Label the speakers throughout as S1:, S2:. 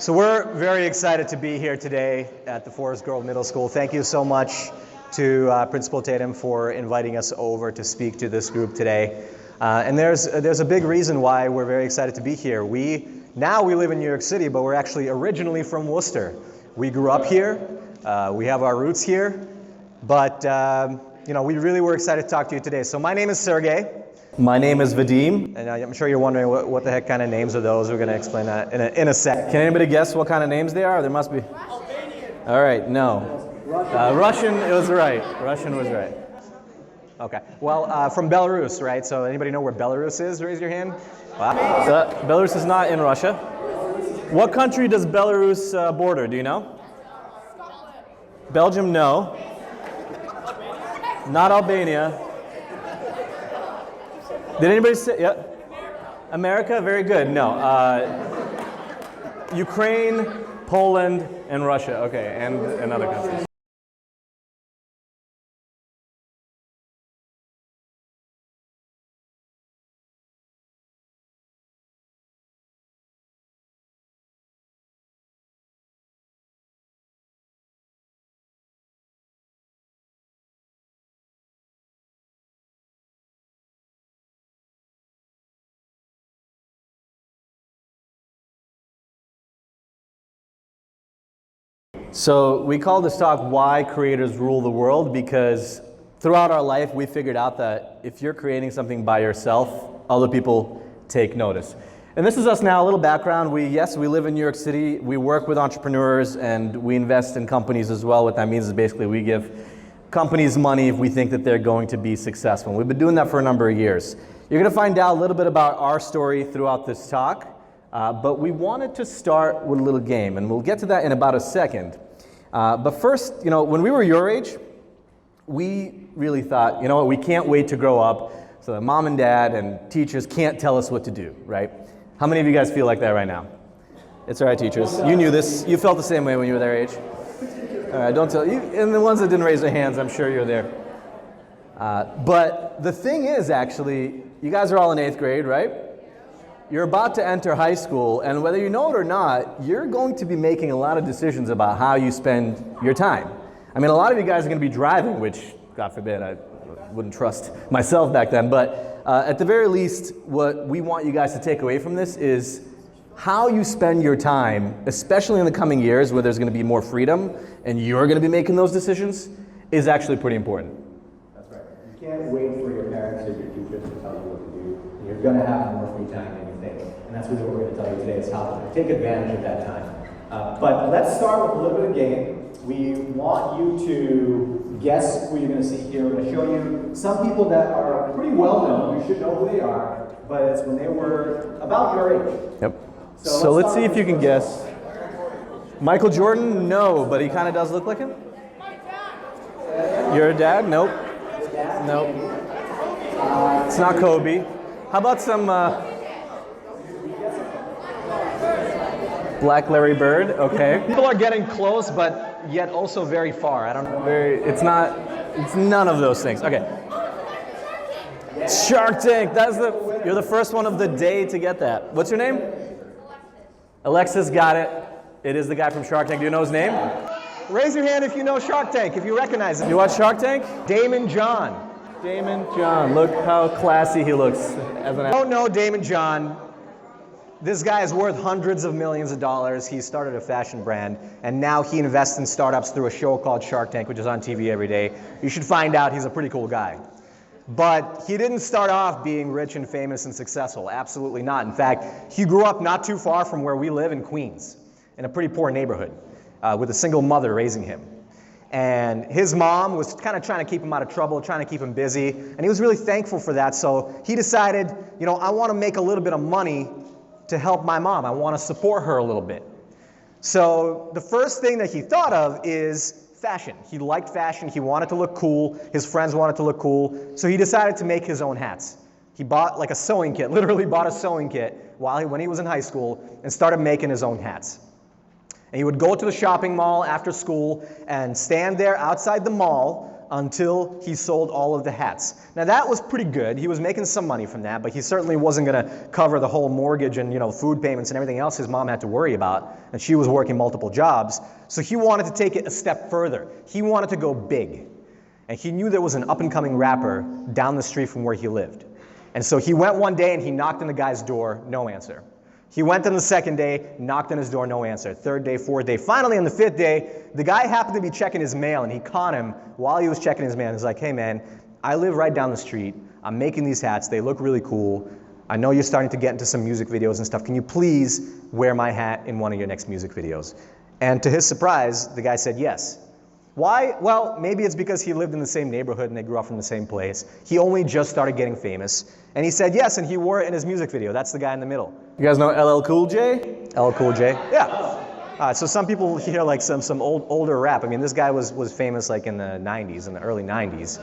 S1: So we're very excited to be here today at the Forest Grove Middle School. Thank you so much to Principal Tatum for inviting us over to speak to this group today. And there's a big reason why we're very excited to be here. Now we live in New York City, but we're actually originally from Worcester. We grew up here. We have our roots here. But we really were excited to talk to you today. So my name is Sergei.
S2: My name is Vadim.
S1: And I'm sure you're wondering what the heck kind of names are those. We're going to explain that in a sec.
S2: Can anybody guess what kind of names they are? There must be.
S3: Albanian.
S2: All right, no. Russian, it was right. Russian was right.
S1: Okay. Well, from Belarus, right? So anybody know where Belarus is? Raise your hand. Wow.
S2: Belarus is not in Russia. What country does Belarus border? Do you know? Belgium, no. Not Albania. Did anybody say, yeah? America, very good. No. Ukraine, Poland, and Russia. Okay, and other countries. So we call this talk Why Creators Rule the World, because throughout our life we figured out that if you're creating something by yourself, other people take notice. And this is us now, a little background. We live in New York City, we work with entrepreneurs, and we invest in companies as well. What that means is basically we give companies money if we think that they're going to be successful. We've been doing that for a number of years. You're going to find out a little bit about our story throughout this talk, but we wanted to start with a little game, and we'll get to that in about a second. But first, when we were your age, we really thought, we can't wait to grow up so that mom and dad and teachers can't tell us what to do, right? How many of you guys feel like that right now? It's all right, teachers. You knew this. You felt the same way when you were their age. All right, don't tell you. And the ones that didn't raise their hands, I'm sure you're there. But the thing is, actually, you guys are all in 8th grade, right? You're about to enter high school, and whether you know it or not, you're going to be making a lot of decisions about how you spend your time. I mean, a lot of you guys are going to be driving, which, God forbid, I wouldn't trust myself back then, but at the very least, what we want you guys to take away from this is how you spend your time, especially in the coming years where there's going to be more freedom and you're going to be making those decisions, is actually pretty important.
S4: That's right. You can't wait for your parents or your teachers to tell you what to do. You're going to have more free time than you think. And that's really what we're going to tell you today, is how to take advantage of that time. But let's start with a little bit of game. We want you to guess who you're going to see here. We're going to show you some people that are pretty well known. You should know who they are, but it's when they were about your age.
S2: Yep. So let's see if you can guess. Michael Jordan? No, but he kind of does look like him. Your dad? Nope. Nope. It's not Kobe. How about some Black Larry Bird? Okay.
S1: People are getting close, but yet also very far. I don't know.
S2: It's none of those things. Okay. Shark Tank. You're the first one of the day to get that. What's your name? Alexis got it. It is the guy from Shark Tank. Do you know his name?
S1: Raise your hand if you know Shark Tank, if you recognize him.
S2: You watch Shark Tank?
S1: Daymond John.
S2: Daymond John. Look how classy he looks as an actor.
S1: Don't know Daymond John. This guy is worth hundreds of millions of dollars. He started a fashion brand, and now he invests in startups through a show called Shark Tank, which is on TV every day. You should find out. He's a pretty cool guy. But he didn't start off being rich and famous and successful. Absolutely not. In fact, he grew up not too far from where we live in Queens, in a pretty poor neighborhood, with a single mother raising him. And his mom was kind of trying to keep him out of trouble, trying to keep him busy, and he was really thankful for that. So he decided, I want to make a little bit of money to help my mom. I want to support her a little bit. So the first thing that he thought of is fashion. He liked fashion. He wanted to look cool. His friends wanted to look cool. So he decided to make his own hats. He bought like a sewing kit, literally bought a sewing kit when he was in high school, and started making his own hats. And he would go to the shopping mall after school and stand there outside the mall until he sold all of the hats. Now that was pretty good. He was making some money from that, but he certainly wasn't going to cover the whole mortgage and food payments and everything else his mom had to worry about, and she was working multiple jobs. So he wanted to take it a step further. He wanted to go big. And he knew there was an up-and-coming rapper down the street from where he lived. And so he went one day and he knocked on the guy's door, no answer. He went on the second day, knocked on his door, no answer. Third day, fourth day. Finally, on the fifth day, the guy happened to be checking his mail, and he caught him while he was checking his mail. He's like, hey man, I live right down the street. I'm making these hats. They look really cool. I know you're starting to get into some music videos and stuff. Can you please wear my hat in one of your next music videos? And to his surprise, the guy said yes. Why? Well, maybe it's because he lived in the same neighborhood and they grew up from the same place. He only just started getting famous. And he said yes, and he wore it in his music video. That's the guy in the middle.
S2: You guys know LL Cool J?
S1: LL Cool J? Yeah. So some people hear like some older rap. I mean, this guy was famous like in the 90s, in the early 90s,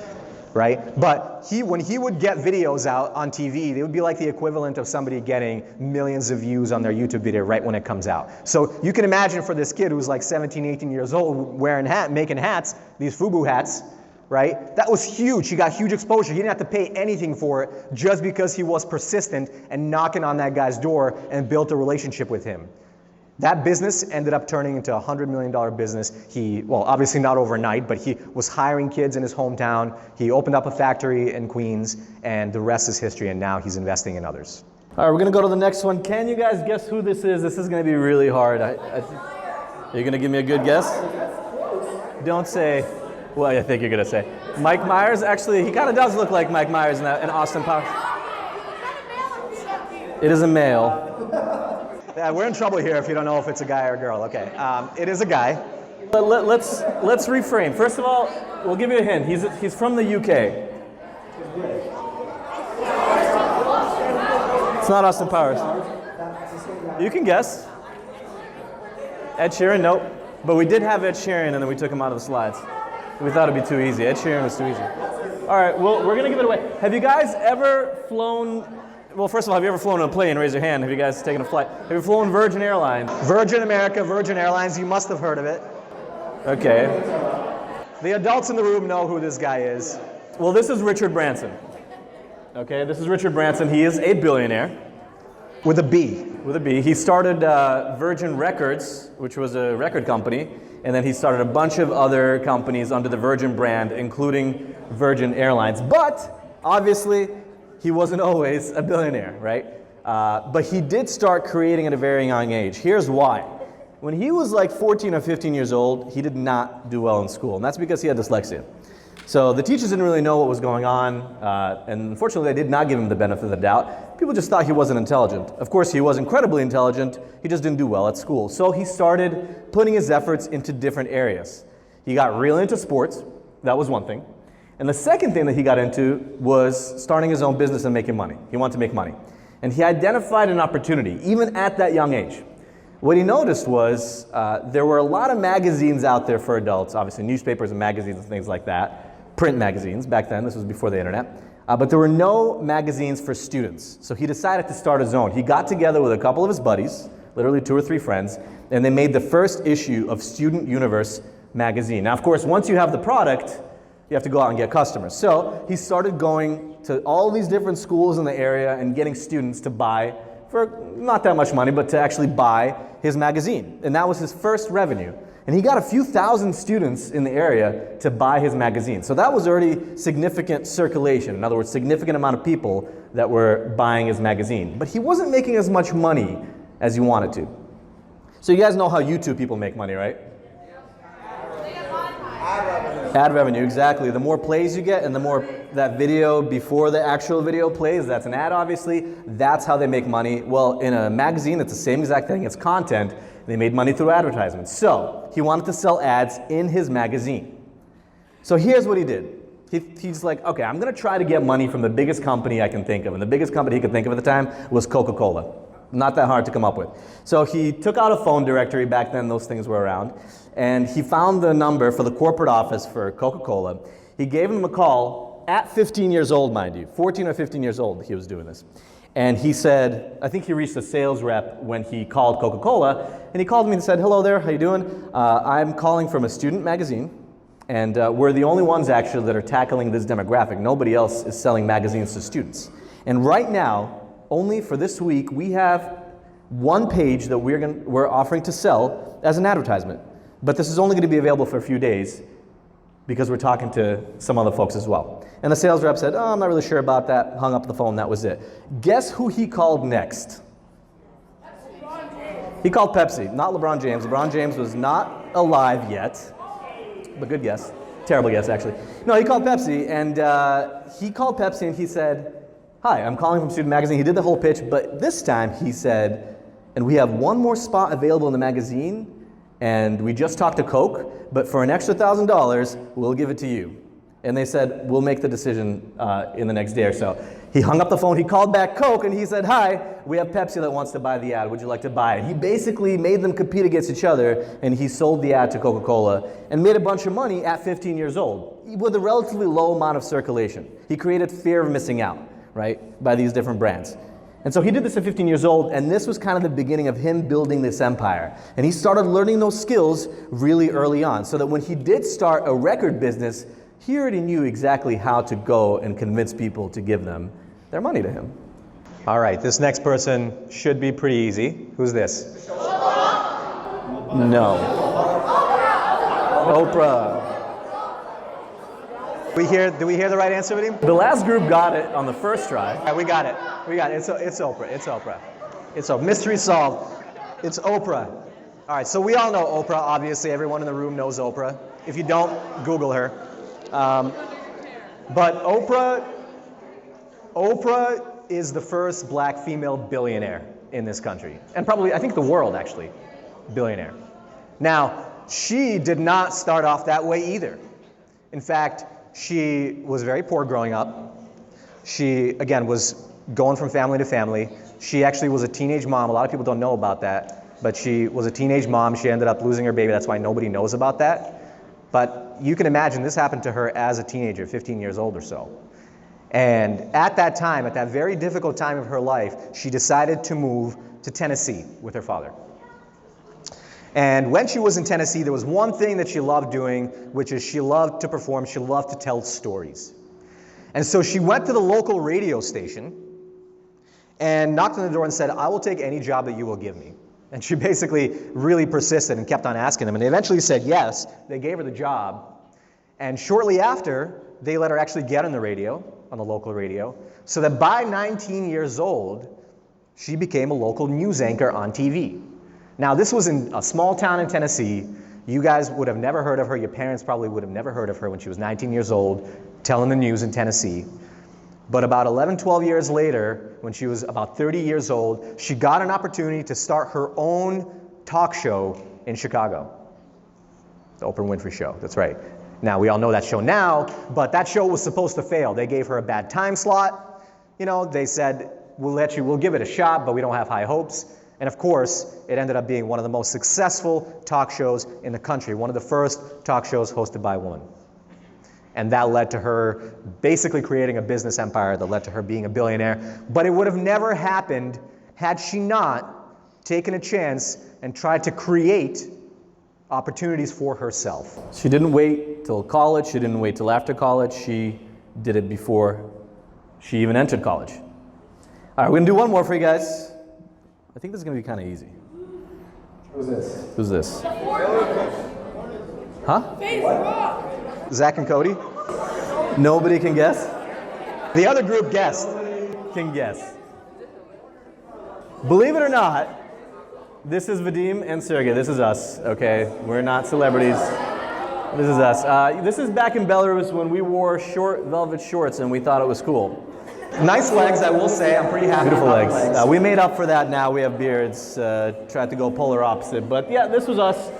S1: right? But when he would get videos out on TV, they would be like the equivalent of somebody getting millions of views on their YouTube video right when it comes out. So you can imagine for this kid who's like 17, 18 years old making hats, these FUBU hats, right? That was huge. He got huge exposure. He didn't have to pay anything for it just because he was persistent and knocking on that guy's door and built a relationship with him. That business ended up turning into a $100 million business. Well, obviously not overnight, but he was hiring kids in his hometown. He opened up a factory in Queens, and the rest is history, and now he's investing in others.
S2: All right, we're going to go to the next one. Can you guys guess who this is? This is going to be really hard. You're going to give me a good guess? Don't say, well, I think you're going to say. Mike Myers? Actually, he kind of does look like Mike Myers in Austin Powers. It is a male.
S1: Yeah, we're in trouble here if you don't know if it's a guy or a girl. Okay, it is a guy.
S2: But let's reframe. First of all, we'll give you a hint. He's from the UK. It's not Austin Powers. You can guess. Ed Sheeran, nope. But we did have Ed Sheeran, and then we took him out of the slides. We thought it'd be too easy. Ed Sheeran was too easy. All right, well, we're gonna give it away. Have you guys ever flown? Well, first of all, have you ever flown on a plane? Raise your hand. Have you guys taken a flight? Have you flown Virgin Airlines?
S1: Virgin America, Virgin Airlines, you must have heard of it.
S2: Okay.
S1: The adults in the room know who this guy is.
S2: Well, this is Richard Branson. Okay, this is Richard Branson. He is a billionaire.
S1: With a B.
S2: With a B. He started Virgin Records, which was a record company, and then he started a bunch of other companies under the Virgin brand, including Virgin Airlines. But, obviously, he wasn't always a billionaire, right? But he did start creating at a very young age. Here's why. When he was like 14 or 15 years old, he did not do well in school, and that's because he had dyslexia. So the teachers didn't really know what was going on, and unfortunately they did not give him the benefit of the doubt. People just thought he wasn't intelligent. Of course, he was incredibly intelligent, he just didn't do well at school. So he started putting his efforts into different areas. He got really into sports, that was one thing. And the second thing that he got into was starting his own business and making money. He wanted to make money. And he identified an opportunity, even at that young age. What he noticed was there were a lot of magazines out there for adults, obviously newspapers and magazines and things like that, print magazines back then, this was before the internet, but there were no magazines for students. So he decided to start his own. He got together with a couple of his buddies, literally 2 or 3 friends, and they made the first issue of Student Universe magazine. Now, of course, once you have the product, you have to go out and get customers. So he started going to all these different schools in the area and getting students to buy, for not that much money, but to actually buy his magazine. And that was his first revenue. And he got a few thousand students in the area to buy his magazine. So that was already significant circulation. In other words, significant amount of people that were buying his magazine. But he wasn't making as much money as he wanted to. So you guys know how YouTube people make money, right? Ad revenue, exactly. The more plays you get and the more that video before the actual video plays, that's an ad obviously, that's how they make money. Well, in a magazine, it's the same exact thing. It's content. They made money through advertisements. So he wanted to sell ads in his magazine. So here's what he did. He's like, okay, I'm going to try to get money from the biggest company I can think of. And the biggest company he could think of at the time was Coca-Cola. Not that hard to come up with. So he took out a phone directory, back then those things were around, and he found the number for the corporate office for Coca-Cola. He gave him a call at 15 years old, mind you, 14 or 15 years old he was doing this. And he said, I think he reached a sales rep when he called Coca-Cola, and he called me and said, hello there, how you doing? I'm calling from a student magazine, And we're the only ones actually that are tackling this demographic. Nobody else is selling magazines to students. And right now, only for this week, we have one page that we're offering to sell as an advertisement. But this is only going to be available for a few days because we're talking to some other folks as well. And the sales rep said, oh, I'm not really sure about that, hung up the phone, that was it. Guess who he called next? He called Pepsi, not LeBron James. LeBron James was not alive yet. But good guess. Terrible guess, actually. No, he called Pepsi, and he said, hi, I'm calling from Student Magazine. He did the whole pitch, but this time he said, and we have one more spot available in the magazine, and we just talked to Coke, but for an extra $1,000, we'll give it to you. And they said, we'll make the decision in the next day or so. He hung up the phone, he called back Coke, and he said, hi, we have Pepsi that wants to buy the ad. Would you like to buy it? He basically made them compete against each other, and he sold the ad to Coca-Cola and made a bunch of money at 15 years old with a relatively low amount of circulation. He created fear of missing out, right, by these different brands. And so he did this at 15 years old, and this was kind of the beginning of him building this empire. And he started learning those skills really early on, so that when he did start a record business, he already knew exactly how to go and convince people to give them their money to him.
S1: All right, this next person should be pretty easy. Who's this?
S2: No. Oprah.
S1: Did we hear the right answer, Vadim?
S2: The last group got it on the first try.
S1: Yeah, we got it. It's Oprah. It's Oprah. It's Oprah. Mystery solved. It's Oprah. All right, so we all know Oprah. Obviously, everyone in the room knows Oprah. If you don't, Google her. But Oprah is the first black female billionaire in this country, and probably, I think, the world, actually, billionaire. Now, she did not start off that way either. In fact, she was very poor growing up. She, again, was going from family to family. She actually was a teenage mom. A lot of people don't know about that, but she was a teenage mom. She ended up losing her baby. That's why nobody knows about that. But you can imagine this happened to her as a teenager, 15 years old or so. And at that time, at that very difficult time of her life, she decided to move to Tennessee with her father. And when she was in Tennessee, there was one thing that she loved doing, which is she loved to perform, she loved to tell stories. And so she went to the local radio station and knocked on the door and said, I will take any job that you will give me. And she basically really persisted and kept on asking them. And they eventually said yes. They gave her the job. And shortly after, they let her actually get on the radio, on the local radio, so that by 19 years old, she became a local news anchor on TV. Now, this was in a small town in Tennessee. You guys would have never heard of her. Your parents probably would have never heard of her when she was 19 years old, telling the news in Tennessee. But about 11, 12 years later, when she was about 30 years old, she got an opportunity to start her own talk show in Chicago. The Oprah Winfrey Show, that's right. Now, we all know that show now, but that show was supposed to fail. They gave her a bad time slot. You know, they said, we'll give it a shot, but we don't have high hopes. And of course, it ended up being one of the most successful talk shows in the country, one of the first talk shows hosted by a woman. And that led to her basically creating a business empire that led to her being a billionaire. But it would have never happened had she not taken a chance and tried to create opportunities for herself.
S2: She didn't wait till college. She didn't wait till after college. She did it before she even entered college. All right, we're going to do one more for you guys. I think this is going to be kind of easy.
S4: Who's this?
S2: Who's this? Huh?
S1: Zach and Cody?
S2: Nobody can guess?
S1: The other group guessed.
S2: Can guess. Believe it or not, this is Vadim and Sergei. This is us, okay? We're not celebrities. This is us. This is back in Belarus when we wore short velvet shorts and we thought it was cool.
S1: Nice legs, I will say. I'm pretty happy.
S2: Beautiful legs. We made up for that now. We have beards. Tried to go polar opposite. But yeah, this was us,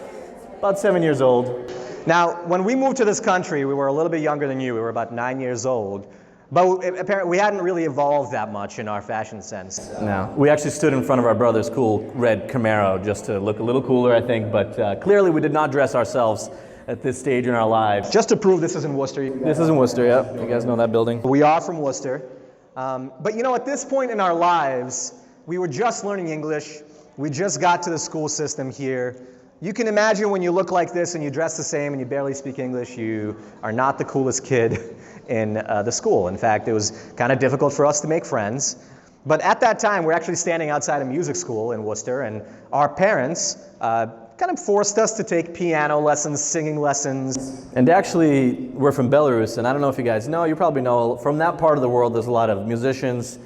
S2: about 7 years old.
S1: Now, when we moved to this country, we were a little bit younger than you. We were about 9 years old. But apparently, we hadn't really evolved that much in our fashion sense.
S2: No. We actually stood in front of our brother's cool red Camaro just to look a little cooler, I think. But clearly, we did not dress ourselves at this stage in our lives.
S1: Just to prove this is in Worcester.
S2: This is in Worcester, yeah. You guys know that building?
S1: We are from Worcester. But you know, at this point in our lives, we were just learning English. We just got to the school system here. You can imagine when you look like this and you dress the same and you barely speak English, you are not the coolest kid in the school. In fact, it was kind of difficult for us to make friends. But at that time, we're actually standing outside a music school in Worcester, and our parents kind of forced us to take piano lessons, singing lessons.
S2: And actually, we're from Belarus, and I don't know if you guys know, you probably know, from that part of the world, there's a lot of musicians,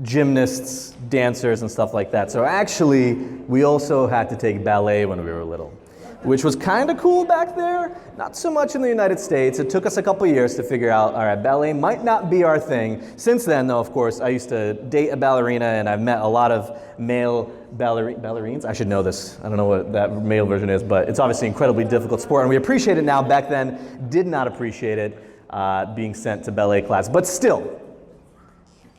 S2: gymnasts, dancers, and stuff like that. So actually, we also had to take ballet when we were little, which was kind of cool back there. Not so much in the United States. It took us a couple years to figure out, all right, ballet might not be our thing. Since then, though, of course, I used to date a ballerina, and I've met a lot of male ballerines. I should know this. I don't know what that male version is, but it's obviously an incredibly difficult sport, and we appreciate it now. Back then, did not appreciate it, being sent to ballet class. But still,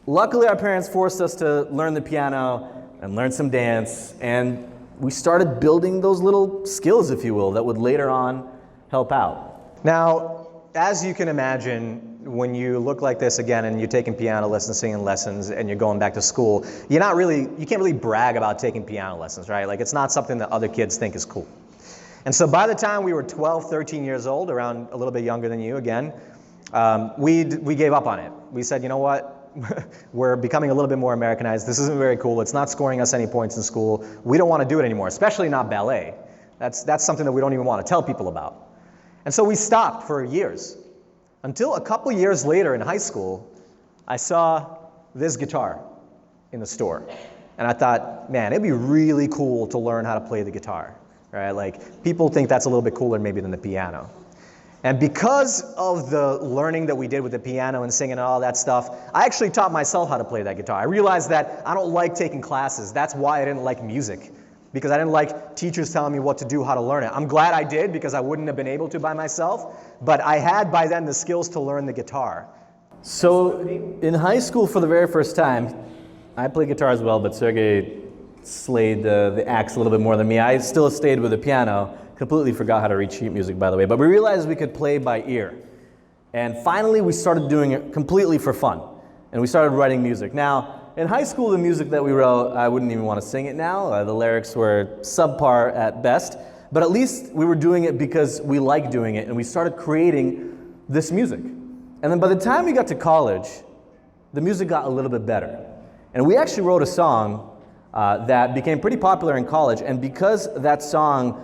S2: luckily our parents forced us to learn the piano and learn some dance, and we started building those little skills, if you will, that would later on help out.
S1: Now, as you can imagine, when you look like this again and you're taking piano lessons, singing lessons, and you're going back to school, you can't really brag about taking piano lessons, right? Like, it's not something that other kids think is cool. And so by the time we were 12, 13 years old, around a little bit younger than you again, we gave up on it. We said, you know what? We're becoming a little bit more Americanized. This isn't very cool. It's not scoring us any points in school. We don't want to do it anymore, especially not ballet. That's something that we don't even want to tell people about. And so we stopped for years, until a couple years later in high school, I saw this guitar in the store. And I thought, man, it'd be really cool to learn how to play the guitar, right? Like, people think that's a little bit cooler maybe than the piano. And because of the learning that we did with the piano and singing and all that stuff, I actually taught myself how to play that guitar. I realized that I don't like taking classes. That's why I didn't like music, because I didn't like teachers telling me what to do, how to learn it. I'm glad I did, because I wouldn't have been able to by myself, but I had by then the skills to learn the guitar.
S2: So in high school, for the very first time, I played guitar as well, but Sergei slayed the axe a little bit more than me. I still stayed with the piano. Completely forgot how to read sheet music, by the way, but we realized we could play by ear. And finally, we started doing it completely for fun, and we started writing music. Now, in high school, the music that we wrote, I wouldn't even want to sing it now. The lyrics were subpar at best, but at least we were doing it because we liked doing it, and we started creating this music. And then by the time we got to college, the music got a little bit better. And we actually wrote a song that became pretty popular in college, and because that song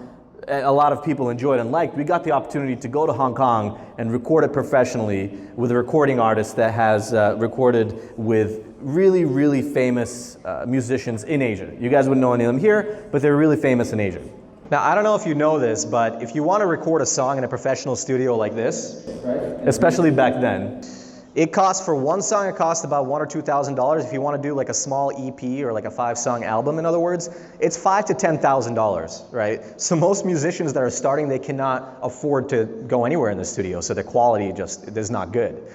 S2: a lot of people enjoyed and liked, we got the opportunity to go to Hong Kong and record it professionally with a recording artist that has recorded with really, really famous musicians in Asia. You guys wouldn't know any of them here, but they're really famous in Asia.
S1: Now, I don't know if you know this, but if you want to record a song in a professional studio like this,
S2: right? Especially back then,
S1: it costs, for one song, it costs about $1,000 or $2,000. If you want to do like a small EP or like a 5-song album, in other words, it's $5,000 to $10,000, right? So most musicians that are starting, they cannot afford to go anywhere in the studio, so the quality just is not good.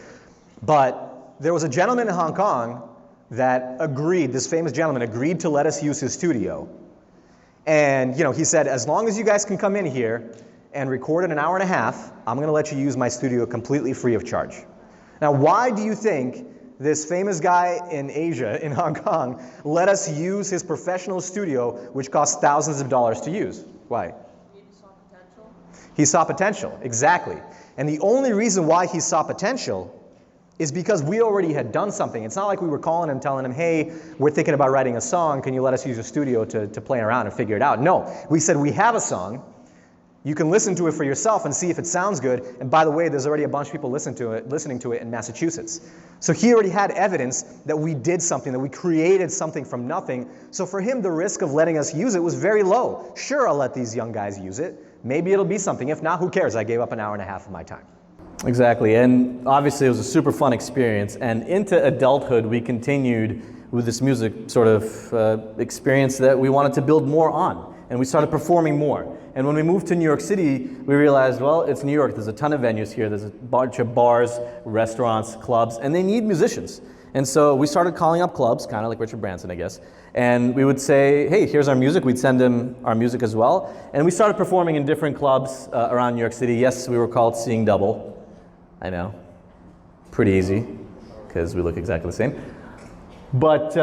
S1: But there was a gentleman in Hong Kong that agreed, this famous gentleman agreed to let us use his studio. And he said, as long as you guys can come in here and record in an hour and a half, I'm going to let you use my studio completely free of charge. Now, why do you think this famous guy in Asia, in Hong Kong, let us use his professional studio, which costs thousands of dollars to use? Why?
S3: He saw potential.
S1: He saw potential, exactly. And the only reason why he saw potential is because we already had done something. It's not like we were calling him, telling him, hey, we're thinking about writing a song, can you let us use your studio to play around and figure it out? No, we said, we have a song. You can listen to it for yourself and see if it sounds good. And by the way, there's already a bunch of people listening to it in Massachusetts. So he already had evidence that we did something, that we created something from nothing. So for him, the risk of letting us use it was very low. Sure, I'll let these young guys use it. Maybe it'll be something. If not, who cares? I gave up an hour and a half of my time.
S2: Exactly, and obviously it was a super fun experience. And into adulthood, we continued with this music sort of experience that we wanted to build more on. And we started performing more. And when we moved to New York City, we realized, well, it's New York. There's a ton of venues here. There's a bunch of bars, restaurants, clubs, and they need musicians. And so we started calling up clubs, kind of like Richard Branson, I guess. And we would say, hey, here's our music. We'd send them our music as well. And we started performing in different clubs around New York City. Yes, we were called Seeing Double. I know. Pretty easy, because we look exactly the same. But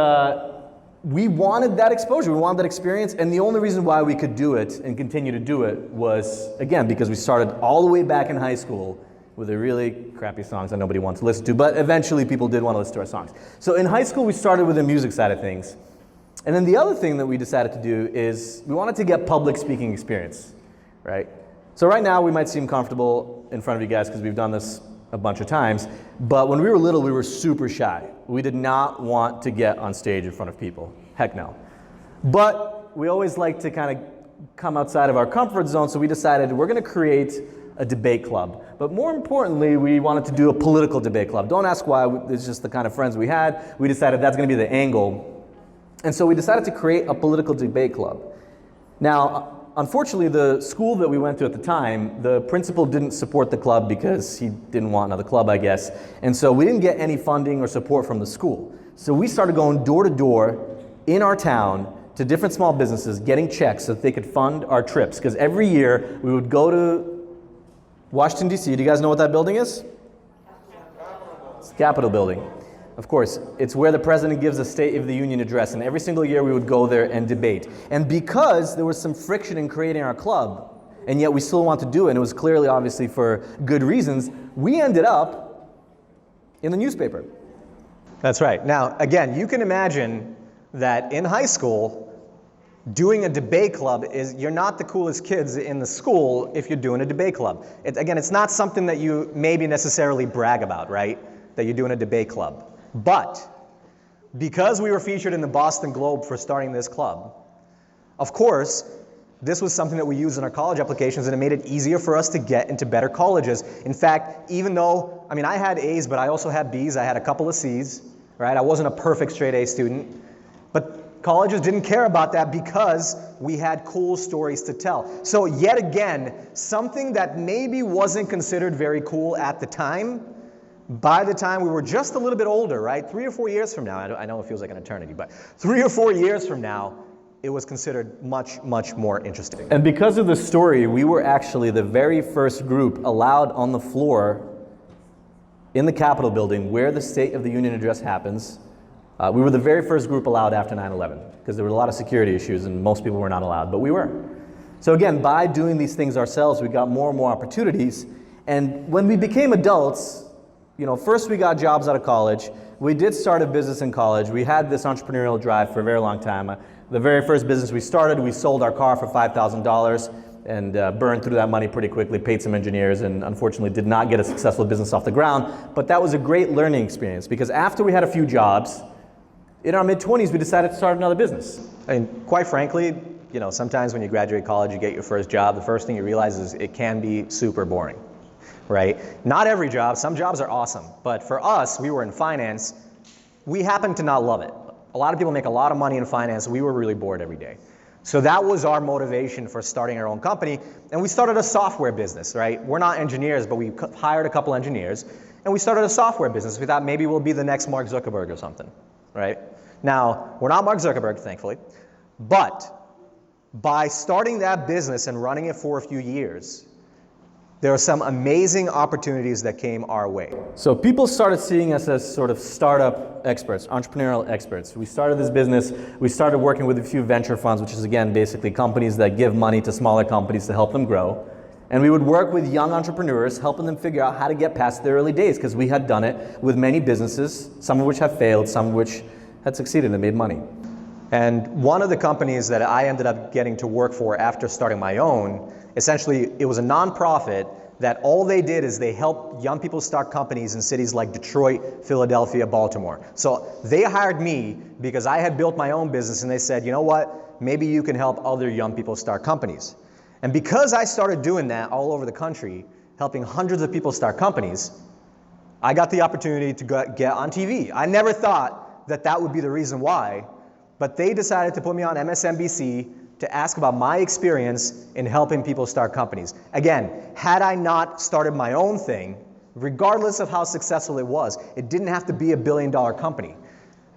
S2: we wanted that exposure, we wanted that experience, and the only reason why we could do it and continue to do it was, again, because we started all the way back in high school with the really crappy songs that nobody wanted to listen to, but eventually people did want to listen to our songs. So in high school, we started with the music side of things. And then the other thing that we decided to do is we wanted to get public speaking experience, right? So right now we might seem comfortable in front of you guys because we've done this a bunch of times, but when we were little, we were super shy. We did not want to get on stage in front of people. Heck no. But we always like to kind of come outside of our comfort zone, so we decided we're going to create a debate club. But more importantly, we wanted to do a political debate club. Don't ask why, it's just the kind of friends we had. We decided that's going to be the angle. And so we decided to create a political debate club. Now, unfortunately, the school that we went to at the time, the principal didn't support the club because he didn't want another club, I guess. And so we didn't get any funding or support from the school. So we started going door to door in our town to different small businesses, getting checks so that they could fund our trips. Because every year we would go to Washington, D.C. Do you guys know what that building is? It's the Capitol building. Of course, it's where the president gives a State of the Union address, and every single year we would go there and debate. And because there was some friction in creating our club, and yet we still want to do it, and it was clearly, obviously, for good reasons, we ended up in the newspaper.
S1: That's right. Now, again, you can imagine that in high school, doing a debate club is, you're not the coolest kids in the school if you're doing a debate club. Again, it's not something that you maybe necessarily brag about, right? That you're doing a debate club. But because we were featured in the Boston Globe for starting this club, of course, this was something that we used in our college applications, and it made it easier for us to get into better colleges. In fact, even though, I had A's, but I also had B's, I had a couple of C's, right? I wasn't a perfect straight A student. But colleges didn't care about that because we had cool stories to tell. So yet again, something that maybe wasn't considered very cool at the time, by the time we were just a little bit older, right? 3 or 4 years from now, I know it feels like an eternity, but 3 or 4 years from now, it was considered much, much more interesting.
S2: And because of the story, we were actually the very first group allowed on the floor in the Capitol building where the State of the Union address happens. We were the very first group allowed after 9/11 because there were a lot of security issues and most people were not allowed, but we were. So again, by doing these things ourselves, we got more and more opportunities. And when we became adults, first we got jobs out of college. We did start a business in college. We had this entrepreneurial drive for a very long time. The very first business we started, we sold our car for $5,000 and burned through that money pretty quickly, paid some engineers, and unfortunately did not get a successful business off the ground. But that was a great learning experience because after we had a few jobs, in our mid-20s, we decided to start another business.
S1: Quite frankly, sometimes when you graduate college, you get your first job, the first thing you realize is it can be super boring, right? Not every job, some jobs are awesome, but for us, we were in finance, we happened to not love it. A lot of people make a lot of money in finance, we were really bored every day. So that was our motivation for starting our own company, and we started a software business, right? We're not engineers, but we hired a couple engineers, and we started a software business. We thought maybe we'll be the next Mark Zuckerberg or something, right? Now, we're not Mark Zuckerberg, thankfully, but by starting that business and running it for a few years, there are some amazing opportunities that came our way.
S2: So people started seeing us as sort of startup experts, entrepreneurial experts. We started this business, we started working with a few venture funds, which is again basically companies that give money to smaller companies to help them grow. And we would work with young entrepreneurs, helping them figure out how to get past their early days, because we had done it with many businesses, some of which have failed, some of which had succeeded and made money.
S1: And one of the companies that I ended up getting to work for after starting my own, essentially it was a nonprofit that all they did is they helped young people start companies in cities like Detroit, Philadelphia, Baltimore. So they hired me because I had built my own business, and they said, you know what, maybe you can help other young people start companies. And because I started doing that all over the country, helping hundreds of people start companies, I got the opportunity to get on TV. I never thought that would be the reason why, but they decided to put me on MSNBC to ask about my experience in helping people start companies. Again, had I not started my own thing, regardless of how successful it was, it didn't have to be a billion-dollar company.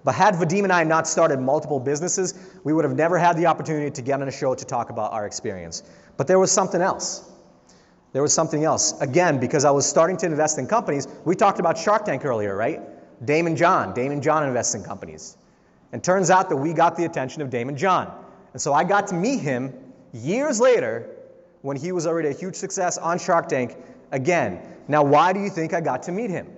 S1: But had Vadim and I not started multiple businesses, we would have never had the opportunity to get on a show to talk about our experience. But there was something else. There was something else. Again, because I was starting to invest in companies, we talked about Shark Tank earlier, right? Daymond John invests in companies. And turns out that we got the attention of Daymond John. And so I got to meet him years later when he was already a huge success on Shark Tank again. Now, why do you think I got to meet him?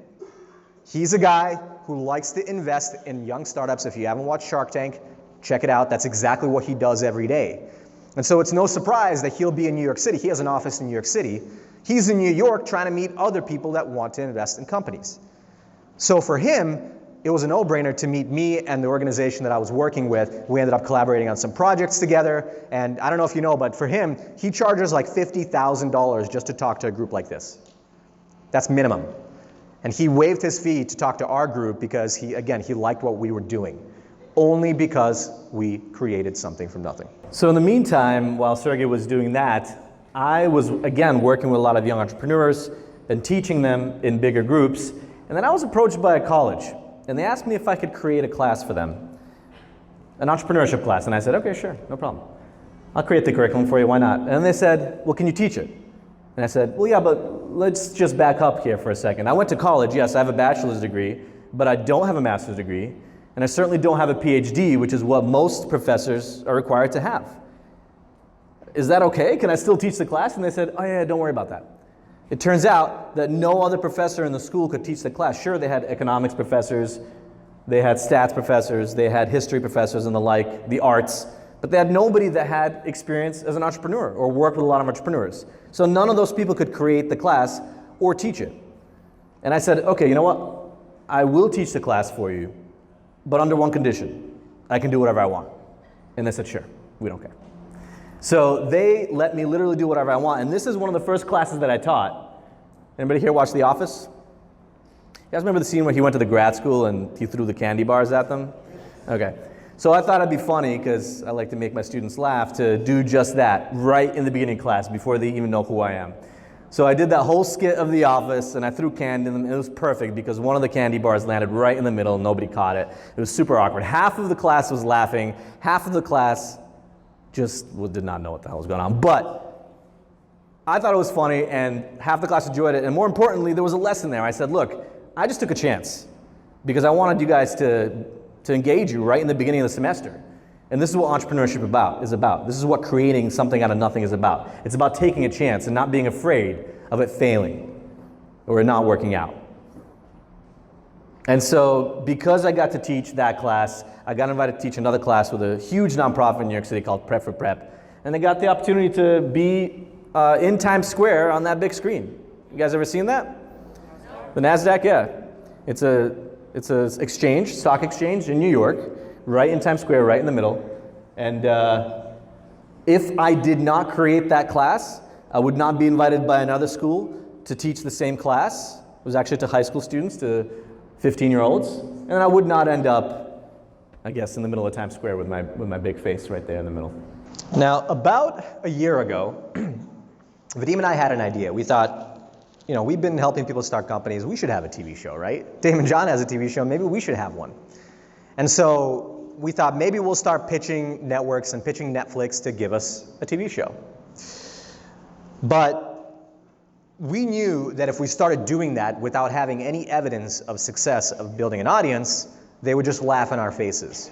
S1: He's a guy who likes to invest in young startups. If you haven't watched Shark Tank, check it out. That's exactly what he does every day. And so it's no surprise that he'll be in New York City. He has an office in New York City. He's in New York trying to meet other people that want to invest in companies. So for him, it was a no-brainer to meet me and the organization that I was working with. We ended up collaborating on some projects together. And I don't know if you know, but for him, he charges like $50,000 just to talk to a group like this. That's minimum. And he waived his fee to talk to our group because he liked what we were doing. Only because we created something from nothing.
S2: So in the meantime, while Sergei was doing that, I was, again, working with a lot of young entrepreneurs and teaching them in bigger groups. And then I was approached by a college. And they asked me if I could create a class for them, an entrepreneurship class. And I said, okay, sure, no problem. I'll create the curriculum for you, why not? And they said, well, can you teach it? And I said, well, yeah, but let's just back up here for a second. I went to college, yes, I have a bachelor's degree, but I don't have a master's degree. And I certainly don't have a PhD, which is what most professors are required to have. Is that okay? Can I still teach the class? And they said, oh yeah, don't worry about that. It turns out that no other professor in the school could teach the class. Sure, they had economics professors, they had stats professors, they had history professors and the like, the arts, but they had nobody that had experience as an entrepreneur or worked with a lot of entrepreneurs. So none of those people could create the class or teach it. And I said, okay, you know what? I will teach the class for you, but under one condition. I can do whatever I want. And they said, sure, we don't care. So they let me literally do whatever I want. And this is one of the first classes that I taught. Anybody here watch The Office? You guys remember the scene where he went to the grad school and he threw the candy bars at them? Okay. So I thought it'd be funny, because I like to make my students laugh, to do just that right in the beginning of class before they even know who I am. So I did that whole skit of The Office, and I threw candy at them. It was perfect because one of the candy bars landed right in the middle and nobody caught it. It was super awkward. Half of the class was laughing. Half of the class just did not know what the hell was going on. But I thought it was funny, and half the class enjoyed it. And more importantly, there was a lesson there. I said, look, I just took a chance because I wanted you guys to engage you right in the beginning of the semester. And this is what entrepreneurship is about. This is what creating something out of nothing is about. It's about taking a chance and not being afraid of it failing or it not working out. And so because I got to teach that class, I got invited to teach another class with a huge nonprofit in New York City called Prep for Prep. And I got the opportunity to be in Times Square on that big screen. You guys ever seen that? The NASDAQ, yeah. It's a exchange, stock exchange in New York, right in Times Square, right in the middle. And if I did not create that class, I would not be invited by another school to teach the same class. It was actually to high school students, to 15-year-olds. And I would not end up, I guess, in the middle of Times Square with my big face right there in the middle.
S1: Now, about a year ago, Vadim and I had an idea. We thought, you know, we've been helping people start companies. We should have a TV show, right? Daymond John has a TV show. Maybe we should have one. And so we thought maybe we'll start pitching networks and pitching Netflix to give us a TV show. But we knew that if we started doing that without having any evidence of success of building an audience, they would just laugh in our faces.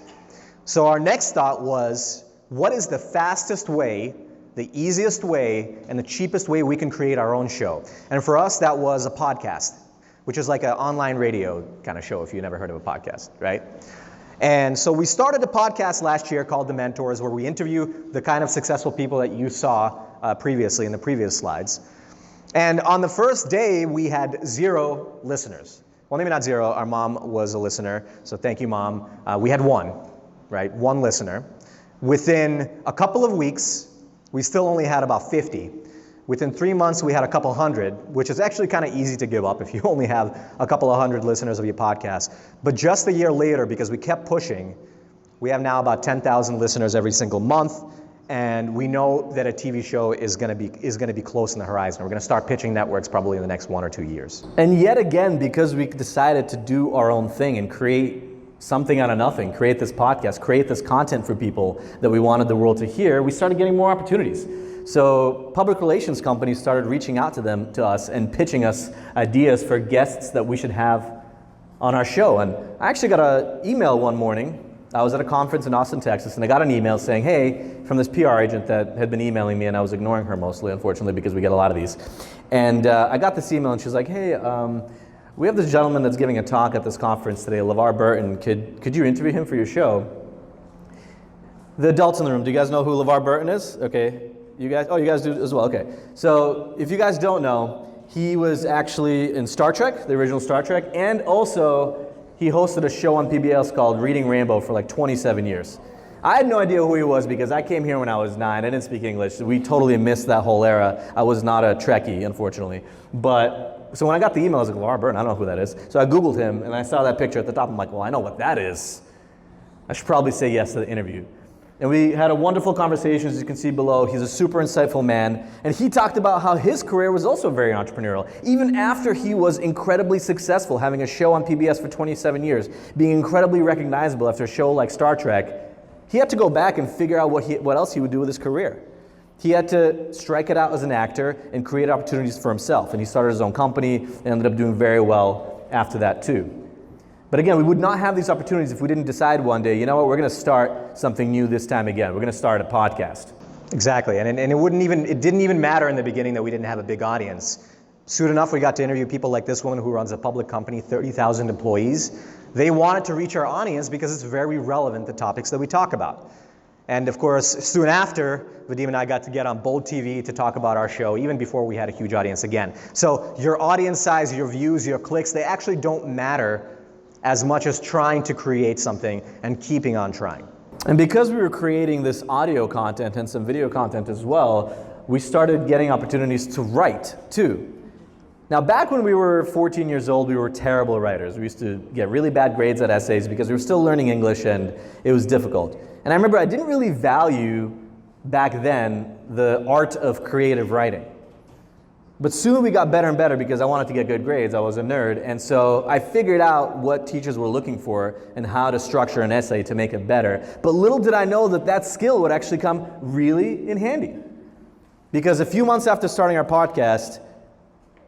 S1: So our next thought was, what is the fastest way, the easiest way, and the cheapest way we can create our own show? And for us, that was a podcast, which is like an online radio kind of show if you've never heard of a podcast, right? And so we started a podcast last year called The Mentors, where we interview the kind of successful people that you saw previously in the previous slides. And on the first day, we had 0 listeners. Well, maybe not 0. Our mom was a listener, so thank you, Mom. We had 1, right? 1 listener. Within a couple of weeks, we still only had about 50. Within 3 months, we had a couple hundred, which is actually kind of easy to give up if you only have a couple of hundred listeners of your podcast. But just a year later, because we kept pushing, we have now about 10,000 listeners every single month. And we know that a TV show is going to be close in the horizon. We're going to start pitching networks probably in the next 1 or 2 years.
S2: And yet again, because we decided to do our own thing and create something out of nothing, create this podcast, create this content for people that we wanted the world to hear, we started getting more opportunities. So public relations companies started reaching out to us and pitching us ideas for guests that we should have on our show. And I actually got an email one morning I was at a conference in Austin, Texas, and I got an email saying, hey, from this PR agent that had been emailing me, and I was ignoring her mostly, unfortunately, because we get a lot of these. And I got this email, and she was like, hey, we have this gentleman that's giving a talk at this conference today, LeVar Burton. Could you interview him for your show? The adults in the room, do you guys know who LeVar Burton is? Okay, you guys do as well, okay. So if you guys don't know, he was actually in Star Trek, the original Star Trek, and also he hosted a show on PBS called Reading Rainbow for like 27 years. I had no idea who he was because I came here when I was 9. I didn't speak English. We totally missed that whole era. I was not a Trekkie, unfortunately. But, so when I got the email, I was like, LeVar Burton, I don't know who that is. So I Googled him, and I saw that picture at the top. I'm like, well, I know what that is. I should probably say yes to the interview. And we had a wonderful conversation, as you can see below. He's a super insightful man. And he talked about how his career was also very entrepreneurial. Even after he was incredibly successful, having a show on PBS for 27 years, being incredibly recognizable after a show like Star Trek, he had to go back and figure out what else he would do with his career. He had to strike it out as an actor and create opportunities for himself. And he started his own company and ended up doing very well after that too. But again, we would not have these opportunities if we didn't decide one day, you know what, we're going to start something new this time again. We're going to start a podcast.
S1: Exactly, and it didn't even matter in the beginning that we didn't have a big audience. Soon enough, we got to interview people like this woman who runs a public company, 30,000 employees. They wanted to reach our audience because it's very relevant, the topics that we talk about. And of course, soon after, Vadim and I got to get on Bold TV to talk about our show, even before we had a huge audience again. So your audience size, your views, your clicks, they actually don't matter as much as trying to create something and keeping on trying.
S2: And because we were creating this audio content and some video content as well, we started getting opportunities to write too. Now, back when we were 14 years old, we were terrible writers. We used to get really bad grades at essays because we were still learning English and it was difficult. And I remember I didn't really value back then the art of creative writing. But soon we got better and better because I wanted to get good grades. I was a nerd. And so I figured out what teachers were looking for and how to structure an essay to make it better. But little did I know that that skill would actually come really in handy. Because a few months after starting our podcast,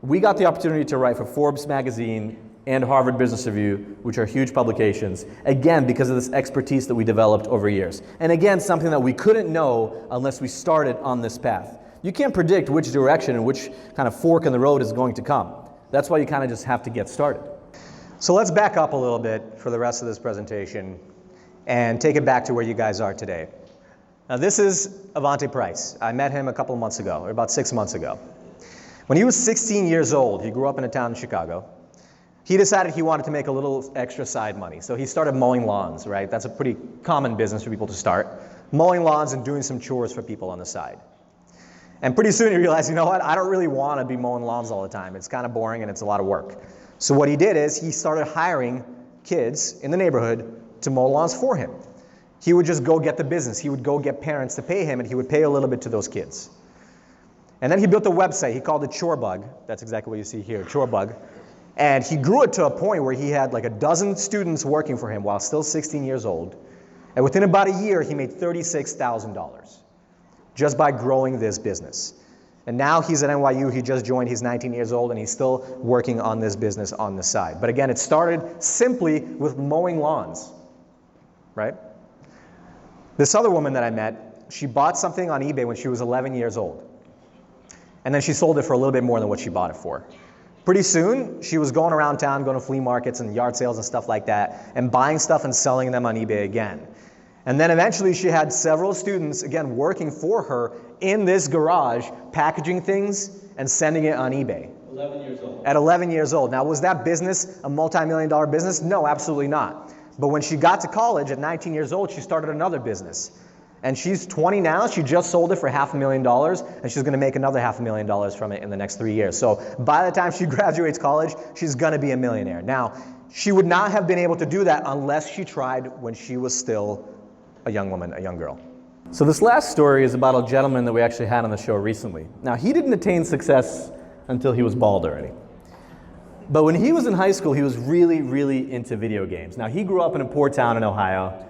S2: we got the opportunity to write for Forbes magazine and Harvard Business Review, which are huge publications, again, because of this expertise that we developed over years. And again, something that we couldn't know unless we started on this path. You can't predict which direction and which kind of fork in the road is going to come. That's why you kind of just have to get started.
S1: So let's back up a little bit for the rest of this presentation and take it back to where you guys are today. Now this is Avante Price. I met him a couple of months ago, or about 6 months ago. When he was 16 years old, he grew up in a town in Chicago. He decided he wanted to make a little extra side money. So he started mowing lawns, right? That's a pretty common business for people to start. Mowing lawns and doing some chores for people on the side. And pretty soon he realized, you know what, I don't really want to be mowing lawns all the time. It's kind of boring and it's a lot of work. So what he did is he started hiring kids in the neighborhood to mow lawns for him. He would just go get the business. He would go get parents to pay him and he would pay a little bit to those kids. And then he built a website. He called it Chorebug. That's exactly what you see here, Chorebug. And he grew it to a point where he had like a dozen students working for him while still 16 years old. And within about a year, he made $36,000 just by growing this business. And now he's at NYU. He just joined. He's 19 years old, and he's still working on this business on the side. But again, it started simply with mowing lawns, right? This other woman that I met, she bought something on eBay when she was 11 years old. And then she sold it for a little bit more than what she bought it for. Pretty soon, she was going around town, going to flea markets and yard sales and stuff like that, and buying stuff and selling them on eBay again. And then eventually she had several students, again, working for her in this garage, packaging things and sending it on eBay.
S2: 11 years old.
S1: At 11 years old. Now, was that business a multi-million-dollar business? No, absolutely not. But when she got to college at 19 years old, she started another business. And she's 20 now, she just sold it for $500,000, and she's gonna make another $500,000 from it in the next 3 years. So by the time she graduates college, she's gonna be a millionaire. Now, she would not have been able to do that unless she tried when she was still a young woman, a young girl.
S2: So this last story is about a gentleman that we actually had on the show recently. Now, he didn't attain success until he was bald already. But when he was in high school, he was really, really into video games. Now, he grew up in a poor town in Ohio,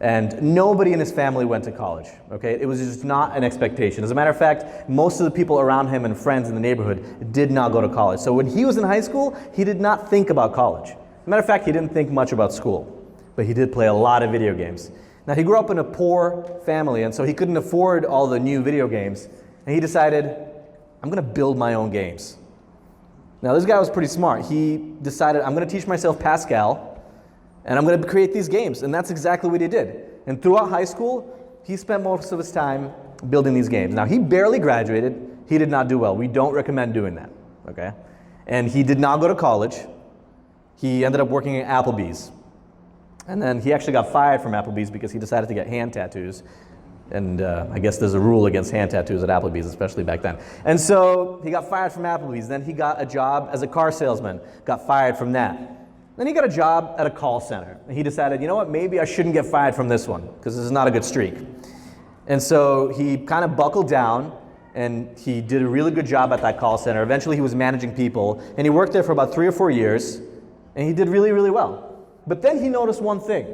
S2: and nobody in his family went to college, okay? It was just not an expectation. As a matter of fact, most of the people around him and friends in the neighborhood did not go to college. So when he was in high school, he did not think about college. As a matter of fact, he didn't think much about school. but he did play a lot of video games. Now, he grew up in a poor family, and so he couldn't afford all the new video games, and he decided, I'm going to build my own games. Now, this guy was pretty smart. He decided, I'm going to teach myself Pascal, and I'm going to create these games, and that's exactly what he did. And throughout high school, he spent most of his time building these games. Now, he barely graduated. He did not do well. We don't recommend doing that, okay? And he did not go to college. He ended up working at Applebee's. And then he actually got fired from Applebee's because he decided to get hand tattoos. And I guess there's a rule against hand tattoos at Applebee's, especially back then. And so he got fired from Applebee's. Then he got a job as a car salesman, got fired from that. Then he got a job at a call center. And he decided, you know what, maybe I shouldn't get fired from this one, because this is not a good streak. And so he kind of buckled down, and he did a really good job at that call center. Eventually he was managing people, and he worked there for about 3 or 4 years, and he did really, really well. But then he noticed one thing.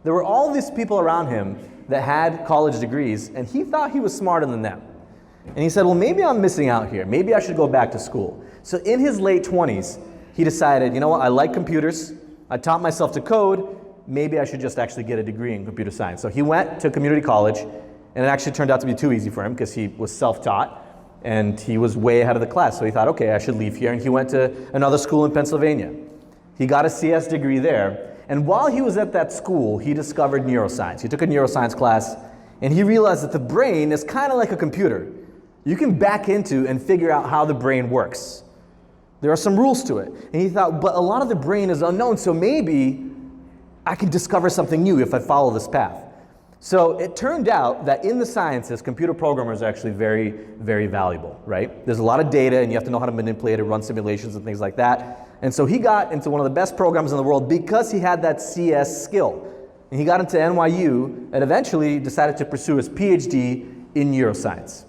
S2: There were all these people around him that had college degrees, and he thought he was smarter than them. And he said, well, maybe I'm missing out here. Maybe I should go back to school. So in his late 20s, he decided, you know what, I like computers. I taught myself to code. Maybe I should just actually get a degree in computer science. So he went to community college, and it actually turned out to be too easy for him because he was self-taught, and he was way ahead of the class. So he thought, okay, I should leave here. And he went to another school in Pennsylvania. He got a CS degree there. And while he was at that school, he discovered neuroscience. He took a neuroscience class, and he realized that the brain is kind of like a computer. You can back into and figure out how the brain works. There are some rules to it. And he thought, but a lot of the brain is unknown, so maybe I can discover something new if I follow this path. So it turned out that in the sciences, computer programmers are actually very, very valuable, right? There's a lot of data, and you have to know how to manipulate it, run simulations and things like that. And so he got into one of the best programs in the world because he had that CS skill. And he got into NYU and eventually decided to pursue his PhD in neuroscience.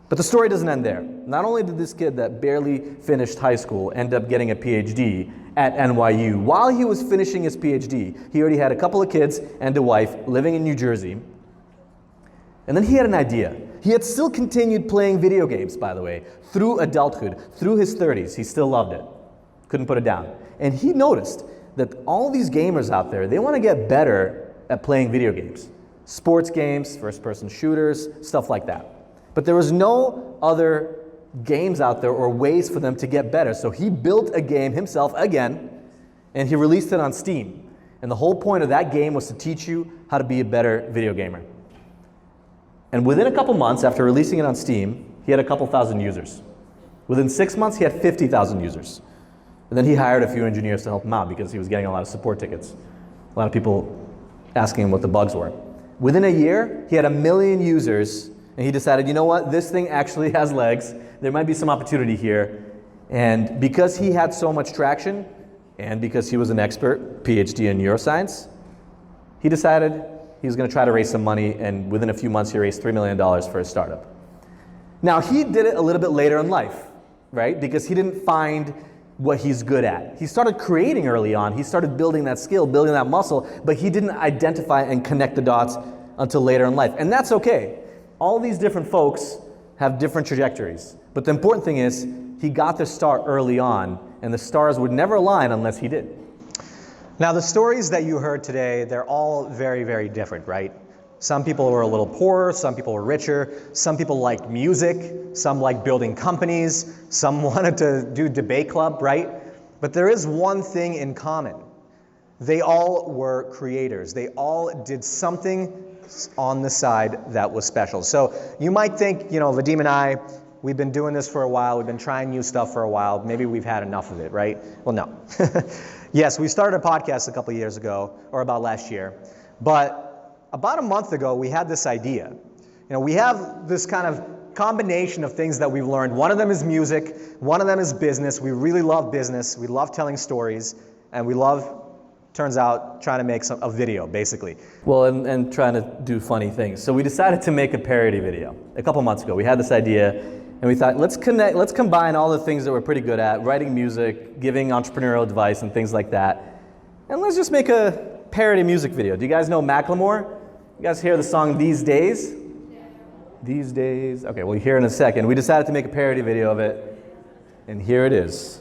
S2: But the story doesn't end there. Not only did this kid that barely finished high school end up getting a PhD at NYU, while he was finishing his PhD, he already had a couple of kids and a wife living in New Jersey. And then he had an idea. He had still continued playing video games, by the way, through adulthood, through his 30s. He still loved it. Couldn't put it down. And he noticed that all these gamers out there, they want to get better at playing video games. Sports games, first-person shooters, stuff like that. But there was no other games out there or ways for them to get better. So he built a game himself again, and he released it on Steam. And the whole point of that game was to teach you how to be a better video gamer. And within a couple months, after releasing it on Steam, he had a couple thousand users. Within 6 months, he had 50,000 users. And then he hired a few engineers to help him out because he was getting a lot of support tickets. A lot of people asking him what the bugs were. Within a year, he had 1 million users, and he decided, you know what, this thing actually has legs. There might be some opportunity here. And because he had so much traction, and because he was an expert, PhD in neuroscience, he decided he was going to try to raise some money, and within a few months, he raised $3 million for his startup. Now, he did it a little bit later in life, right? Because he didn't find what he's good at. He started creating early on. He started building that skill, building that muscle, but he didn't identify and connect the dots until later in life. And that's okay. All these different folks have different trajectories. But the important thing is, he got the start early on, and the stars would never align unless he did.
S1: Now, the stories that you heard today, they're all very, very different, right? Some people were a little poorer, some people were richer, some people liked music, some liked building companies, some wanted to do debate club, right? But there is one thing in common. They all were creators. They all did something on the side that was special. So you might think, you know, Vadim and I, we've been doing this for a while, we've been trying new stuff for a while, maybe we've had enough of it, right? Well, no. Yes, we started a podcast a couple of years ago, or about last year, but about a month ago, we had this idea. You know, we have this kind of combination of things that we've learned. One of them is music, one of them is business. We really love business, we love telling stories, and we love, turns out, trying to make a video, basically.
S2: Well, and trying to do funny things. So we decided to make a parody video a couple months ago. We had this idea, and we thought, let's combine all the things that we're pretty good at, writing music, giving entrepreneurial advice, and things like that, and let's just make a parody music video. Do you guys know Macklemore? You guys hear the song These Days? Yeah. These Days? Okay, we'll hear in a second. We decided to make a parody video of it, and here it is.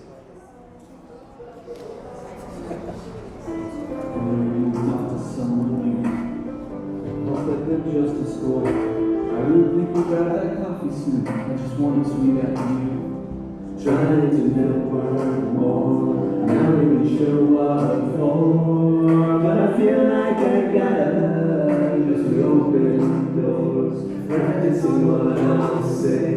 S3: grab that coffee soon. I just want to sweet at you. Trying to network more. Not really sure what for, but I feel like I gotta just open doors. Practicing what I'll say.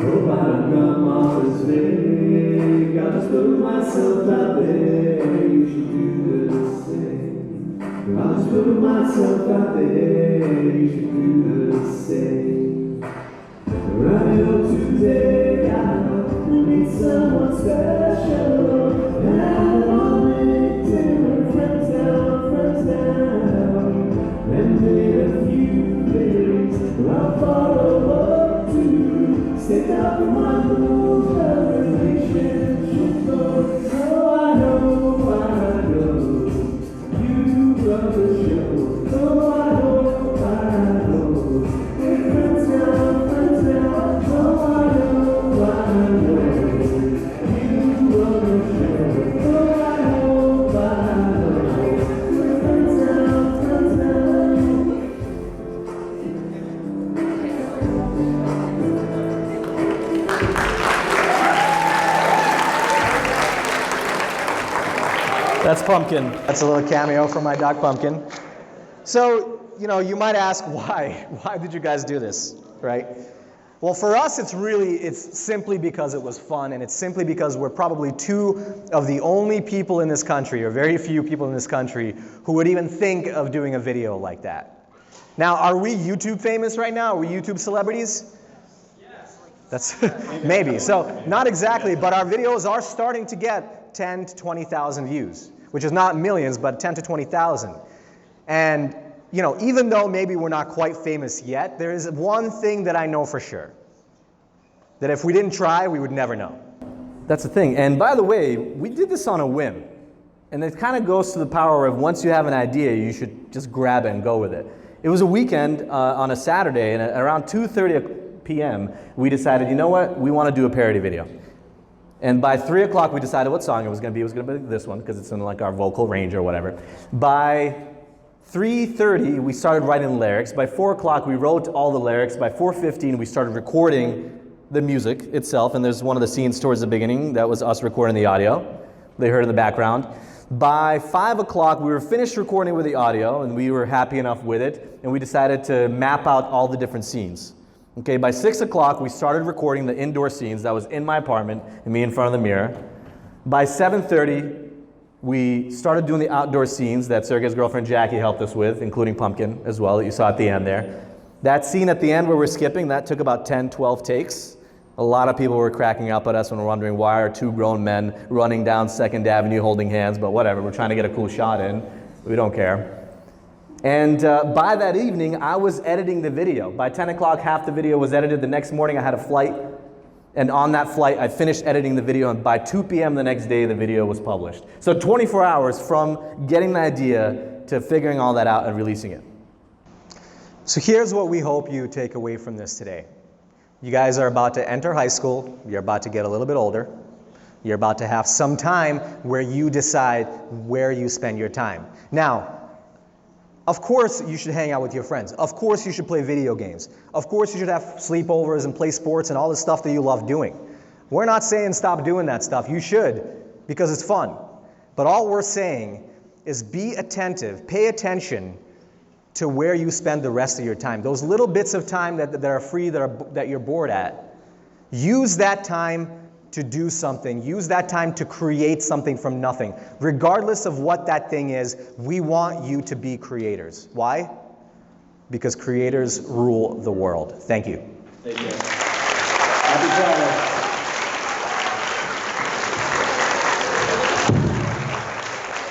S3: Hope I don't come off as vague. I'll just put myself out there. You should do the same. I'll just put myself out there. You should do the same. Right up today, I need someone special. And I'm on LinkedIn with friends down. And made a few lyrics I'll follow up to. Stick out in my move, relationship goes. So I know, you run the show. So I know. We're friends now. So I know. You run the show. So I know. We're friends now.
S2: That's Pumpkin.
S1: That's a little cameo from my dog Pumpkin. So, you might ask why? Why did you guys do this, right? Well, for us, it's simply because it was fun, and it's simply because we're probably two of the only people in this country, or very few people in this country, who would even think of doing a video like that. Now, are we YouTube famous right now? Are we YouTube celebrities? Yes. That's maybe. So, not exactly, but our videos are starting to get 10 to 20,000 views, which is not millions, but 10 to 20,000. And even though maybe we're not quite famous yet, there is one thing that I know for sure. That if we didn't try, we would never know.
S2: That's the thing. And by the way, we did this on a whim. And it kind of goes to the power of once you have an idea, you should just grab it and go with it. It was a weekend on a Saturday, and at around 2:30 p.m., we decided, you know what, we want to do a parody video. And by 3 o'clock, we decided what song it was going to be. It was going to be this one, because it's in like our vocal range or whatever. By 3:30, we started writing lyrics. By 4 o'clock, we wrote all the lyrics. By 4:15, we started recording the music itself. And there's one of the scenes towards the beginning. That was us recording the audio. They heard in the background. By 5 o'clock, we were finished recording with the audio, and we were happy enough with it. And we decided to map out all the different scenes. Okay, by 6 o'clock, we started recording the indoor scenes. That was in my apartment, and me in front of the mirror. By 7:30, we started doing the outdoor scenes that Sergei's girlfriend Jackie helped us with, including Pumpkin as well, that you saw at the end there. That scene at the end where we're skipping, that took about 10, 12 takes. A lot of people were cracking up at us and were wondering why are two grown men running down 2nd Avenue holding hands, but whatever, we're trying to get a cool shot in. We don't care. And by that evening, I was editing the video. By 10 o'clock, half the video was edited. The next morning, I had a flight. And on that flight, I finished editing the video. And by 2 p.m. the next day, the video was published. So 24 hours from getting the idea to figuring all that out and releasing it.
S1: So here's what we hope you take away from this today. You guys are about to enter high school. You're about to get a little bit older. You're about to have some time where you decide where you spend your time. Now, of course you should hang out with your friends. Of course you should play video games. Of course you should have sleepovers and play sports and all the stuff that you love doing. We're not saying stop doing that stuff. You should, because it's fun. But all we're saying is be attentive, pay attention to where you spend the rest of your time. Those little bits of time that are free, that you're bored at, use that time to do something. Use that time to create something from nothing. Regardless of what that thing is, we want you to be creators. Why? Because creators rule the world. Thank you.
S4: Thank you. Happy